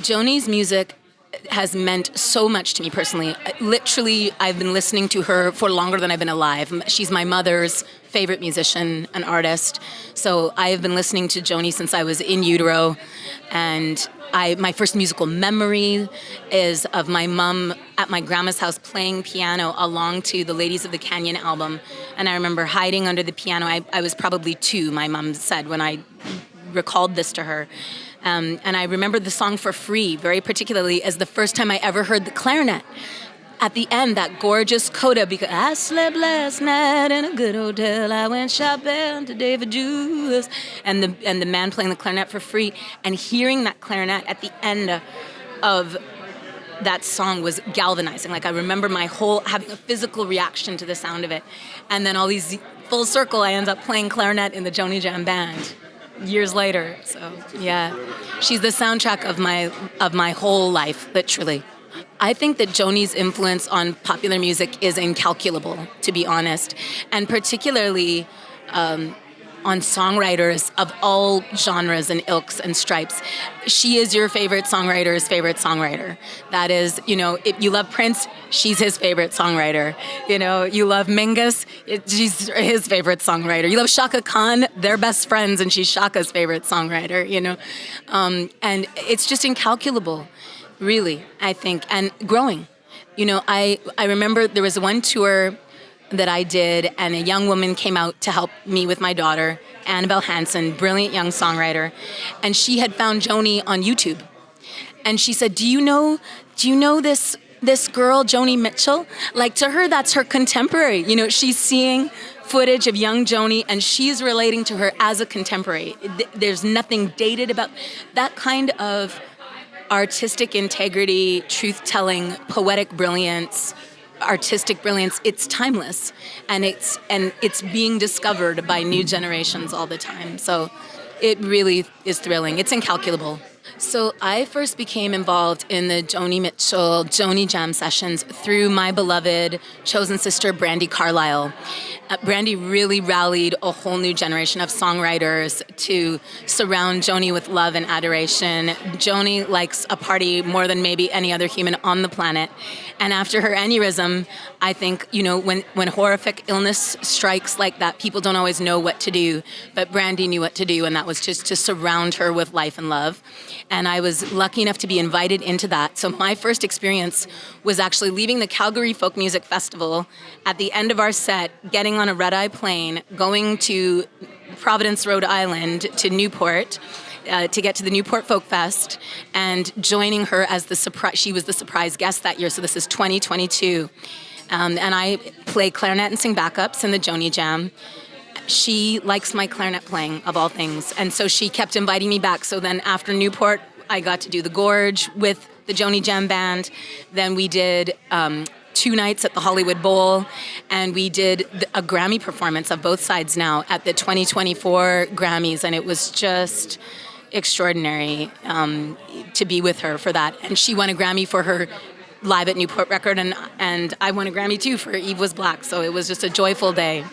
Joni's music has meant so much to me personally. Literally, I've been listening to her for longer than I've been alive. She's my mother's favorite musician and artist. So I have been listening to Joni since I was in utero. And my first musical memory is of my mom at my grandma's house playing piano along to the Ladies of the Canyon album. And I remember hiding under the piano. I was probably 2, my mom said, when I recalled this to her. And I remember the song For Free very particularly as the first time I ever heard the clarinet. At the end, that gorgeous coda, because I slept last night in a good hotel, I went shopping to David Jew's, and the man playing the clarinet for free, and hearing that clarinet at the end of that song was galvanizing. Like I remember my whole having a physical reaction to the sound of it, and then all these full circle, I ended up playing clarinet in the Joni Jam band years later. So yeah, she's the soundtrack of my whole life, literally. I think that Joni's influence on popular music is incalculable, to be honest, and particularly on songwriters of all genres and ilks and stripes. She is your favorite songwriter's favorite songwriter. That is, if you love Prince, she's his favorite songwriter. You love Mingus, she's his favorite songwriter. You love Shaka Khan, they're best friends, and she's Shaka's favorite songwriter, and it's just incalculable. Really, I think, and growing. I remember there was one tour that I did, and a young woman came out to help me with my daughter, Annabelle Hansen, brilliant young songwriter, and she had found Joni on YouTube. And she said, do you know this girl, Joni Mitchell? Like, to her, that's her contemporary. She's seeing footage of young Joni, and she's relating to her as a contemporary. There's nothing dated about that kind of artistic integrity, truth-telling, poetic brilliance, artistic brilliance. It's timeless, and it's being discovered by new generations all the time. So it really is thrilling. It's incalculable. So I first became involved in the Joni Mitchell, Joni Jam sessions through my beloved chosen sister, Brandi Carlile. Brandi really rallied a whole new generation of songwriters to surround Joni with love and adoration. Joni likes a party more than maybe any other human on the planet. And after her aneurysm, I think, when horrific illness strikes like that, people don't always know what to do. But Brandi knew what to do, and that was just to surround her with life and love. And I was lucky enough to be invited into that. So my first experience was actually leaving the Calgary Folk Music Festival at the end of our set, getting on a red-eye plane, going to Providence, Rhode Island, to Newport, to get to the Newport Folk Fest, and joining her as the surprise. She was the surprise guest that year, so this is 2022. And I play clarinet and sing backups in the Joni Jam. She likes my clarinet playing, of all things, and so she kept inviting me back. So then after Newport, I got to do the Gorge with the Joni Jam band. Then we did 2 nights at the Hollywood Bowl, and we did a Grammy performance of both sides now at the 2024 Grammys, and it was just extraordinary to be with her for that. And she won a Grammy for her Live at Newport record, and I won a Grammy too for Eve Was Black, so it was just a joyful day.